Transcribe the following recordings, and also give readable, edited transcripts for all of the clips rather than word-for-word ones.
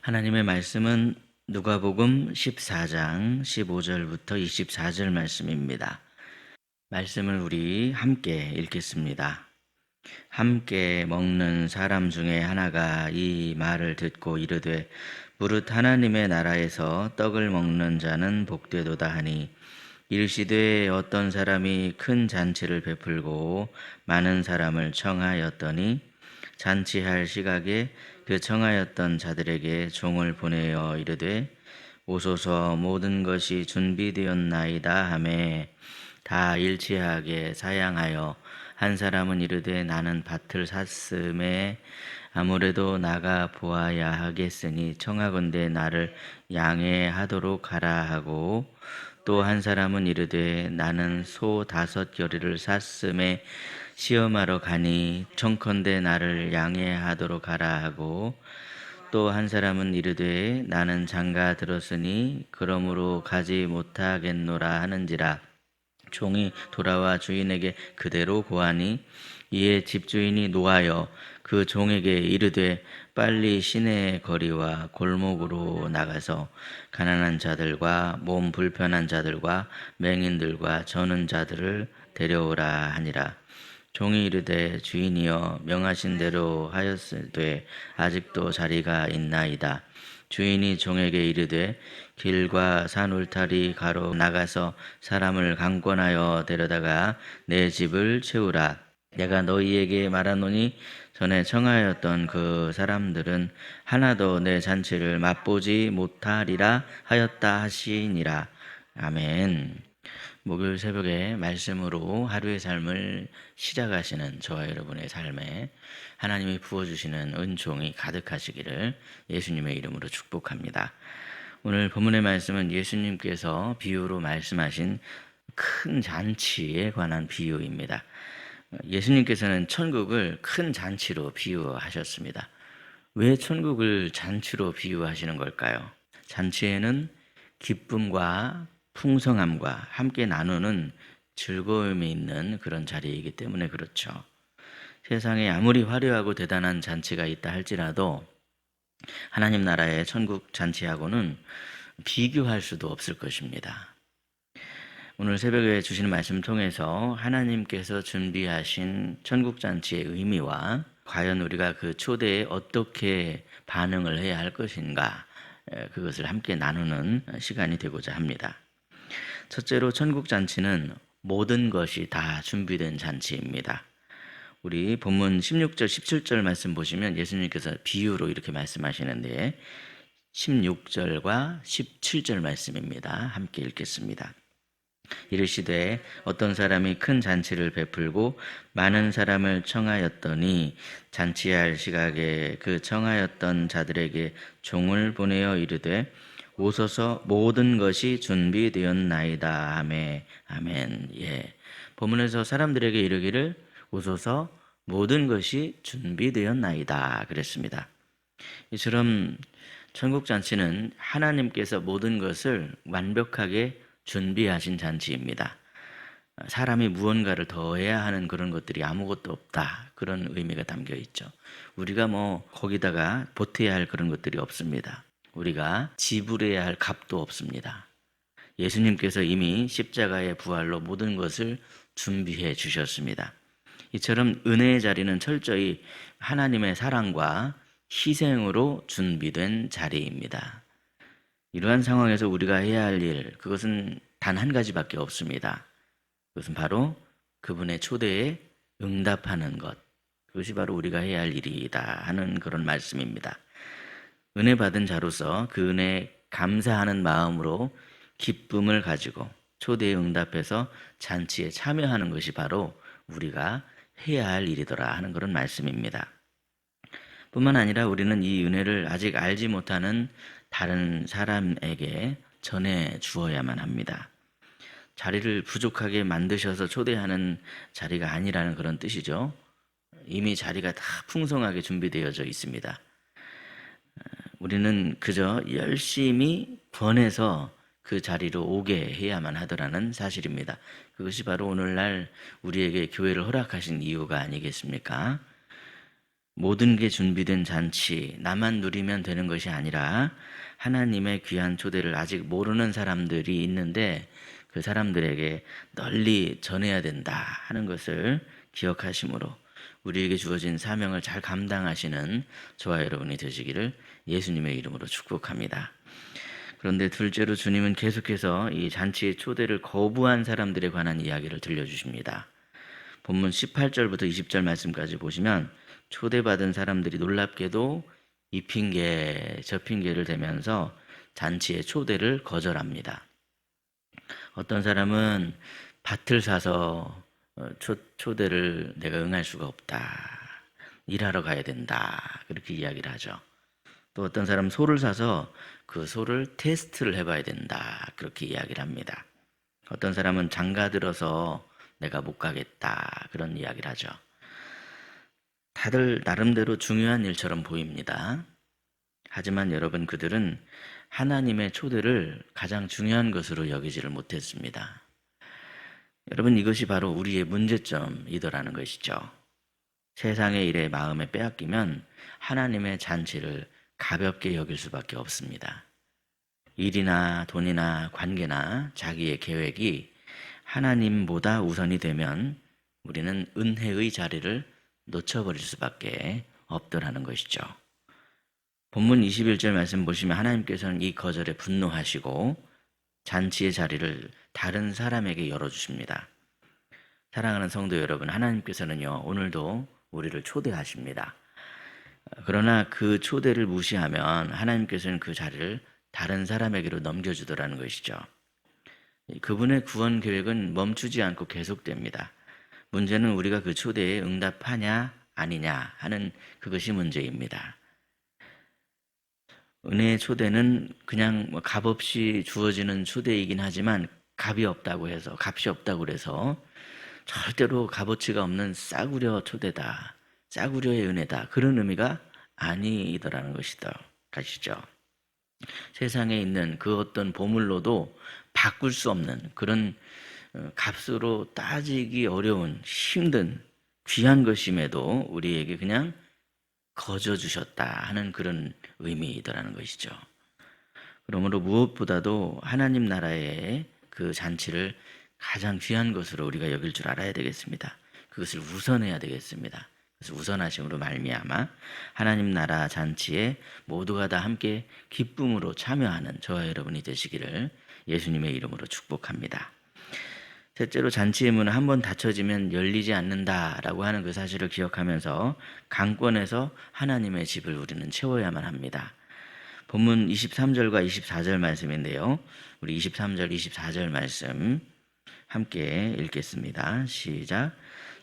하나님의 말씀은 누가복음 14장 15절부터 24절 말씀입니다. 말씀을 우리 함께 읽겠습니다. 함께 먹는 사람 중에 하나가 이 말을 듣고 이르되 무릇 하나님의 나라에서 떡을 먹는 자는 복되도다 하니, 이르시되 어떤 사람이 큰 잔치를 베풀고 많은 사람을 청하였더니 잔치할 시각에 그 청하였던 자들에게 종을 보내어 이르되 오소서 모든 것이 준비되었나이다 하매, 다 일치하게 사양하여 한 사람은 이르되 나는 밭을 샀음에 아무래도 나가 보아야 하겠으니 청하건대 나를 양해하도록 하라 하고, 또 한 사람은 이르되 나는 소 5겨리를 샀음에 시험하러 가니 청컨대 나를 양해하도록 하라 하고, 또 한 사람은 이르되 나는 장가 들었으니 그러므로 가지 못하겠노라 하는지라. 종이 돌아와 주인에게 그대로 고하니, 이에 집주인이 노하여 그 종에게 이르되 빨리 시내의 거리와 골목으로 나가서 가난한 자들과 몸 불편한 자들과 맹인들과 저는 자들을 데려오라 하니라. 종이 이르되 주인이여 명하신 대로 하였으되 아직도 자리가 있나이다. 주인이 종에게 이르되 길과 산 울타리 가로 나가서 사람을 강권하여 데려다가 내 집을 채우라. 내가 너희에게 말하노니 전에 청하였던 그 사람들은 하나도 내 잔치를 맛보지 못하리라 하였다 하시니라. 아멘. 목요일 새벽에 말씀으로 하루의 삶을 시작하시는 저와 여러분의 삶에 하나님이 부어주시는 은총이 가득하시기를 예수님의 이름으로 축복합니다. 오늘 본문의 말씀은 예수님께서 비유로 말씀하신 큰 잔치에 관한 비유입니다. 예수님께서는 천국을 큰 잔치로 비유하셨습니다. 왜 천국을 잔치로 비유하시는 걸까요? 잔치에는 기쁨과 풍성함과 함께 나누는 즐거움이 있는 그런 자리이기 때문에 그렇죠. 세상에 아무리 화려하고 대단한 잔치가 있다 할지라도 하나님 나라의 천국 잔치하고는 비교할 수도 없을 것입니다. 오늘 새벽에 주시는 말씀 통해서 하나님께서 준비하신 천국 잔치의 의미와 과연 우리가 그 초대에 어떻게 반응을 해야 할 것인가, 그것을 함께 나누는 시간이 되고자 합니다. 첫째로 천국 잔치는 모든 것이 다 준비된 잔치입니다. 우리 본문 16절 17절 말씀 보시면 예수님께서 비유로 이렇게 말씀하시는데 16절과 17절 말씀입니다. 함께 읽겠습니다. 이르시되 어떤 사람이 큰 잔치를 베풀고 많은 사람을 청하였더니 잔치할 시각에 그 청하였던 자들에게 종을 보내어 이르되 오소서 모든 것이 준비되었나이다 하매. 아멘. 예. 본문에서 사람들에게 이르기를 오소서 모든 것이 준비되었나이다 그랬습니다. 이처럼 천국 잔치는 하나님께서 모든 것을 완벽하게 준비하신 잔치입니다. 사람이 무언가를 더해야 하는 그런 것들이 아무것도 없다, 그런 의미가 담겨 있죠. 우리가 거기다가 보태야 할 그런 것들이 없습니다. 우리가 지불해야 할 값도 없습니다. 예수님께서 이미 십자가의 부활로 모든 것을 준비해 주셨습니다. 이처럼 은혜의 자리는 철저히 하나님의 사랑과 희생으로 준비된 자리입니다. 이러한 상황에서 우리가 해야 할 일, 그것은 단 한 가지밖에 없습니다. 그것은 바로 그분의 초대에 응답하는 것, 그것이 바로 우리가 해야 할 일이다 하는 그런 말씀입니다. 은혜 받은 자로서 그 은혜에 감사하는 마음으로 기쁨을 가지고 초대에 응답해서 잔치에 참여하는 것이 바로 우리가 해야 할 일이더라 하는 그런 말씀입니다. 뿐만 아니라 우리는 이 은혜를 아직 알지 못하는 다른 사람에게 전해 주어야만 합니다. 자리를 부족하게 만드셔서 초대하는 자리가 아니라는 그런 뜻이죠. 이미 자리가 다 풍성하게 준비되어져 있습니다. 우리는 그저 열심히 권해서 그 자리로 오게 해야만 하더라는 사실입니다. 그것이 바로 오늘날 우리에게 교회를 허락하신 이유가 아니겠습니까? 모든 게 준비된 잔치, 나만 누리면 되는 것이 아니라 하나님의 귀한 초대를 아직 모르는 사람들이 있는데 그 사람들에게 널리 전해야 된다 하는 것을 기억하심으로 우리에게 주어진 사명을 잘 감당하시는 저와 여러분이 되시기를 예수님의 이름으로 축복합니다. 그런데 둘째로 주님은 계속해서 이 잔치의 초대를 거부한 사람들에 관한 이야기를 들려주십니다. 본문 18절부터 20절 말씀까지 보시면 초대받은 사람들이 놀랍게도 이 핑계 저 핑계를 대면서 잔치의 초대를 거절합니다. 어떤 사람은 밭을 사서 초대를 내가 응할 수가 없다. 일하러 가야 된다. 그렇게 이야기를 하죠. 또 어떤 사람은 소를 사서 그 소를 테스트를 해봐야 된다. 그렇게 이야기를 합니다. 어떤 사람은 장가 들어서 내가 못 가겠다. 그런 이야기를 하죠. 다들 나름대로 중요한 일처럼 보입니다. 하지만 여러분, 그들은 하나님의 초대를 가장 중요한 것으로 여기지를 못했습니다. 여러분, 이것이 바로 우리의 문제점이더라는 것이죠. 세상의 일에 마음에 빼앗기면 하나님의 잔치를 가볍게 여길 수밖에 없습니다. 일이나 돈이나 관계나 자기의 계획이 하나님보다 우선이 되면 우리는 은혜의 자리를 놓쳐버릴 수밖에 없더라는 것이죠. 본문 21절 말씀 보시면 하나님께서는 이 거절에 분노하시고 잔치의 자리를 다른 사람에게 열어주십니다. 사랑하는 성도 여러분, 하나님께서는요, 오늘도 우리를 초대하십니다. 그러나 그 초대를 무시하면 하나님께서는 그 자리를 다른 사람에게로 넘겨주더라는 것이죠. 그분의 구원 계획은 멈추지 않고 계속됩니다. 문제는 우리가 그 초대에 응답하냐 아니냐 하는 그것이 문제입니다. 은혜의 초대는 그냥 값없이 주어지는 초대이긴 하지만 값이 없다고 해서 절대로 값어치가 없는 싸구려 초대다, 싸구려의 은혜다, 그런 의미가 아니더라는 것이죠. 세상에 있는 그 어떤 보물로도 바꿀 수 없는 그런 값으로 따지기 어려운 힘든 귀한 것임에도 우리에게 그냥 거저 주셨다 하는 그런 의미이더라는 것이죠. 그러므로 무엇보다도 하나님 나라의 그 잔치를 가장 귀한 것으로 우리가 여길 줄 알아야 되겠습니다. 그것을 우선해야 되겠습니다. 그래서 우선하심으로 말미암아 하나님 나라 잔치에 모두가 다 함께 기쁨으로 참여하는 저와 여러분이 되시기를 예수님의 이름으로 축복합니다. 셋째로, 잔치의 문은 한번 닫혀지면 열리지 않는다라고 하는 그 사실을 기억하면서 강권에서 하나님의 집을 우리는 채워야만 합니다. 본문 23절과 24절 말씀인데요. 우리 23절, 24절 말씀 함께 읽겠습니다. 시작.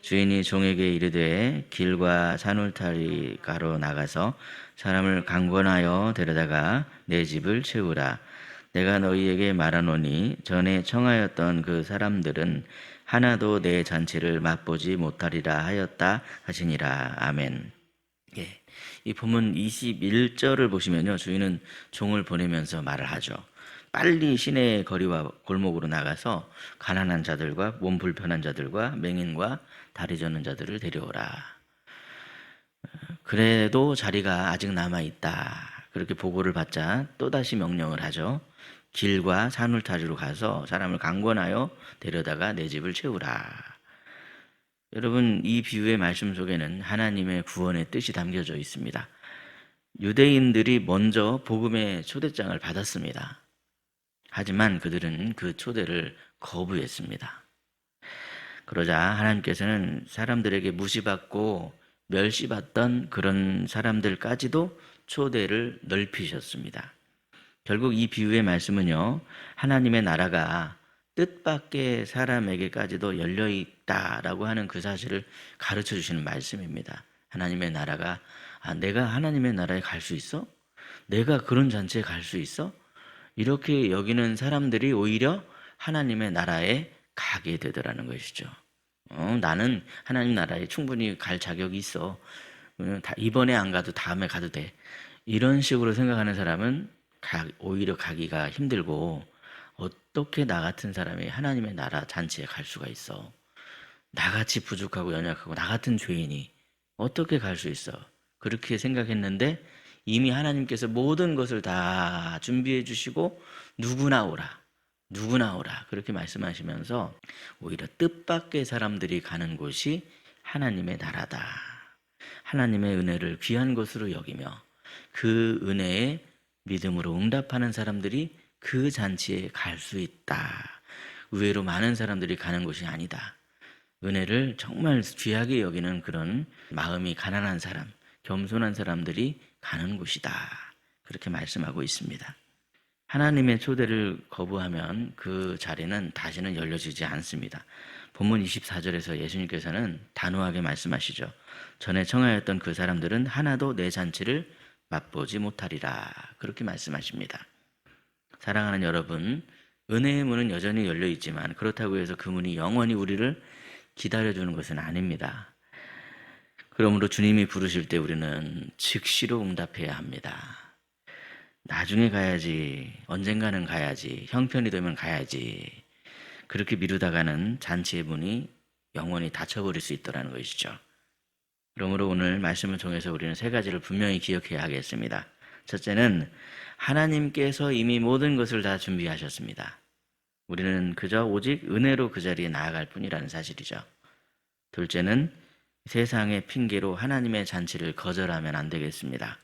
주인이 종에게 이르되 길과 산울타리가로 나가서 사람을 강권하여 데려다가 내 집을 채우라. 내가 너희에게 말하노니 전에 청하였던 그 사람들은 하나도 내 잔치를 맛보지 못하리라 하였다 하시니라. 아멘. 예, 이 본문 21절을 보시면요, 주인은 종을 보내면서 말을 하죠. 빨리 시내의 거리와 골목으로 나가서 가난한 자들과 몸 불편한 자들과 맹인과 다리 저는 자들을 데려오라. 그래도 자리가 아직 남아있다, 그렇게 보고를 받자 또다시 명령을 하죠. 길과 산울타리로 가서 사람을 강권하여 데려다가 내 집을 채우라. 여러분, 이 비유의 말씀 속에는 하나님의 구원의 뜻이 담겨져 있습니다. 유대인들이 먼저 복음의 초대장을 받았습니다. 하지만 그들은 그 초대를 거부했습니다. 그러자 하나님께서는 사람들에게 무시받고 멸시받던 그런 사람들까지도 초대를 넓히셨습니다. 결국 이 비유의 말씀은요, 하나님의 나라가 뜻밖의 사람에게까지도 열려있다라고 하는 그 사실을 가르쳐 주시는 말씀입니다. 하나님의 나라가, 내가 하나님의 나라에 갈 수 있어? 내가 그런 잔치에 갈 수 있어? 이렇게 여기는 사람들이 오히려 하나님의 나라에 가게 되더라는 것이죠. 나는 하나님 나라에 충분히 갈 자격이 있어. 이번에 안 가도 다음에 가도 돼. 이런 식으로 생각하는 사람은 오히려 가기가 힘들고, 어떻게 나 같은 사람이 하나님의 나라 잔치에 갈 수가 있어? 나같이 부족하고 연약하고 나 같은 죄인이 어떻게 갈 수 있어? 그렇게 생각했는데 이미 하나님께서 모든 것을 다 준비해 주시고 누구나 오라, 누구나 오라 그렇게 말씀하시면서 오히려 뜻밖의 사람들이 가는 곳이 하나님의 나라다. 하나님의 은혜를 귀한 것으로 여기며 그 은혜에 믿음으로 응답하는 사람들이 그 잔치에 갈 수 있다. 의외로 많은 사람들이 가는 곳이 아니다. 은혜를 정말 귀하게 여기는 그런 마음이 가난한 사람, 겸손한 사람들이 가는 곳이다. 그렇게 말씀하고 있습니다. 하나님의 초대를 거부하면 그 자리는 다시는 열려지지 않습니다. 본문 24절에서 예수님께서는 단호하게 말씀하시죠. 전에 청하였던 그 사람들은 하나도 내 잔치를 맛보지 못하리라. 그렇게 말씀하십니다. 사랑하는 여러분, 은혜의 문은 여전히 열려 있지만 그렇다고 해서 그 문이 영원히 우리를 기다려주는 것은 아닙니다. 그러므로 주님이 부르실 때 우리는 즉시로 응답해야 합니다. 나중에 가야지, 언젠가는 가야지, 형편이 되면 가야지. 그렇게 미루다가는 잔치의 문이 영원히 닫혀버릴 수 있다는 것이죠. 그러므로 오늘 말씀을 통해서 우리는 세 가지를 분명히 기억해야 하겠습니다. 첫째는 하나님께서 이미 모든 것을 다 준비하셨습니다. 우리는 그저 오직 은혜로 그 자리에 나아갈 뿐이라는 사실이죠. 둘째는 세상의 핑계로 하나님의 잔치를 거절하면 안 되겠습니다.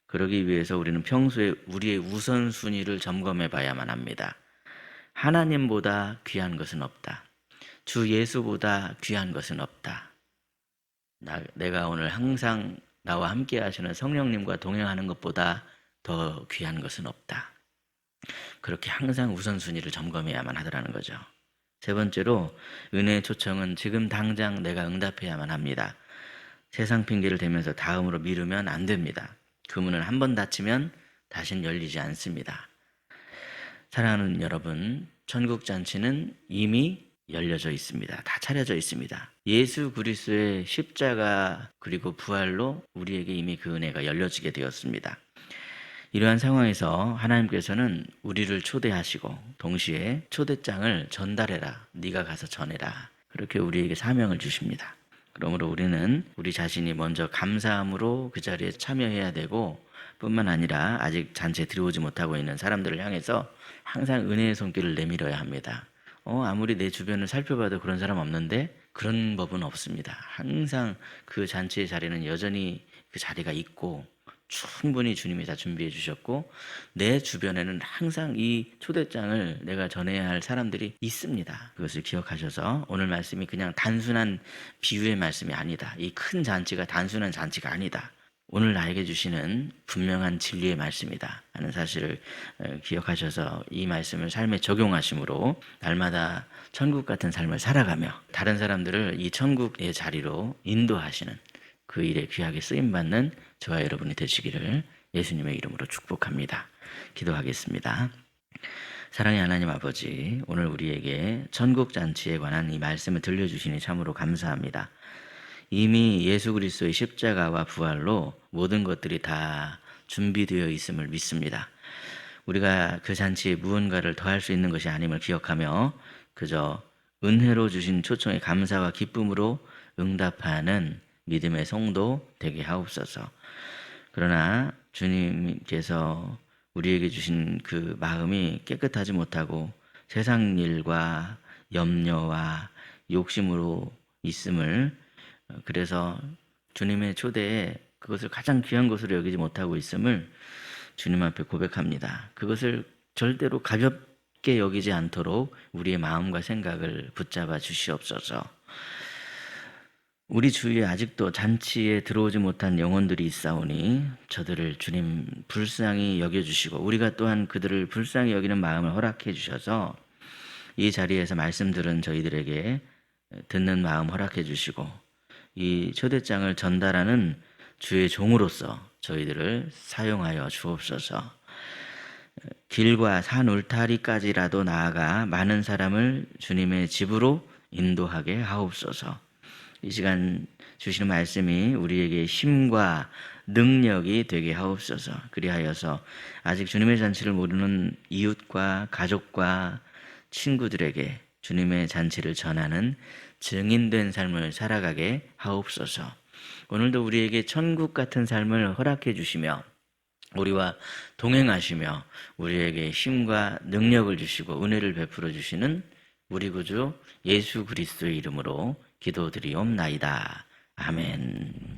그러기 위해서 우리는 평소에 우리의 우선순위를 점검해 봐야만 합니다. 하나님보다 귀한 것은 없다. 주 예수보다 귀한 것은 없다. 내가 오늘 항상 나와 함께 하시는 성령님과 동행하는 것보다 더 귀한 것은 없다. 그렇게 항상 우선순위를 점검해야만 하더라는 거죠. 세 번째로 은혜의 초청은 지금 당장 내가 응답해야만 합니다. 세상 핑계를 대면서 다음으로 미루면 안 됩니다. 그 문은 한 번 닫히면 다시는 열리지 않습니다. 사랑하는 여러분, 천국 잔치는 이미 열려져 있습니다. 다 차려져 있습니다. 예수 그리스도의 십자가 그리고 부활로 우리에게 이미 그 은혜가 열려지게 되었습니다. 이러한 상황에서 하나님께서는 우리를 초대하시고 동시에 초대장을 전달해라, 네가 가서 전해라, 그렇게 우리에게 사명을 주십니다. 그러므로 우리는 우리 자신이 먼저 감사함으로 그 자리에 참여해야 되고 뿐만 아니라 아직 잔치에 들어오지 못하고 있는 사람들을 향해서 항상 은혜의 손길을 내밀어야 합니다. 아무리 내 주변을 살펴봐도 그런 사람 없는데 그런 법은 없습니다. 항상 그 잔치의 자리는 여전히 그 자리가 있고 충분히 주님이 다 준비해 주셨고 내 주변에는 항상 이 초대장을 내가 전해야 할 사람들이 있습니다. 그것을 기억하셔서 오늘 말씀이 그냥 단순한 비유의 말씀이 아니다. 이 큰 잔치가 단순한 잔치가 아니다. 오늘 나에게 주시는 분명한 진리의 말씀이다 하는 사실을 기억하셔서 이 말씀을 삶에 적용하심으로 날마다 천국 같은 삶을 살아가며 다른 사람들을 이 천국의 자리로 인도하시는 그 일에 귀하게 쓰임받는 저와 여러분이 되시기를 예수님의 이름으로 축복합니다. 기도하겠습니다. 사랑의 하나님 아버지, 오늘 우리에게 천국 잔치에 관한 이 말씀을 들려주시니 참으로 감사합니다. 이미 예수 그리스도의 십자가와 부활로 모든 것들이 다 준비되어 있음을 믿습니다. 우리가 그 잔치에 무언가를 더할 수 있는 것이 아님을 기억하며 그저 은혜로 주신 초청의 감사와 기쁨으로 응답하는 믿음의 성도 되게 하옵소서. 그러나 주님께서 우리에게 주신 그 마음이 깨끗하지 못하고 세상 일과 염려와 욕심으로 있음을, 그래서 주님의 초대에 그것을 가장 귀한 것으로 여기지 못하고 있음을 주님 앞에 고백합니다. 그것을 절대로 가볍게 여기지 않도록 우리의 마음과 생각을 붙잡아 주시옵소서. 우리 주위에 아직도 잔치에 들어오지 못한 영혼들이 있사오니 저들을 주님 불쌍히 여겨주시고 우리가 또한 그들을 불쌍히 여기는 마음을 허락해 주셔서 이 자리에서 말씀 들은 저희들에게 듣는 마음 허락해 주시고 이 초대장을 전달하는 주의 종으로서 저희들을 사용하여 주옵소서. 길과 산 울타리까지라도 나아가 많은 사람을 주님의 집으로 인도하게 하옵소서. 이 시간 주시는 말씀이 우리에게 힘과 능력이 되게 하옵소서. 그리하여서 아직 주님의 잔치를 모르는 이웃과 가족과 친구들에게 주님의 잔치를 전하는 증인된 삶을 살아가게 하옵소서. 오늘도 우리에게 천국 같은 삶을 허락해 주시며 우리와 동행하시며 우리에게 힘과 능력을 주시고 은혜를 베풀어 주시는 우리 구주 예수 그리스도의 이름으로 기도드리옵나이다. 아멘.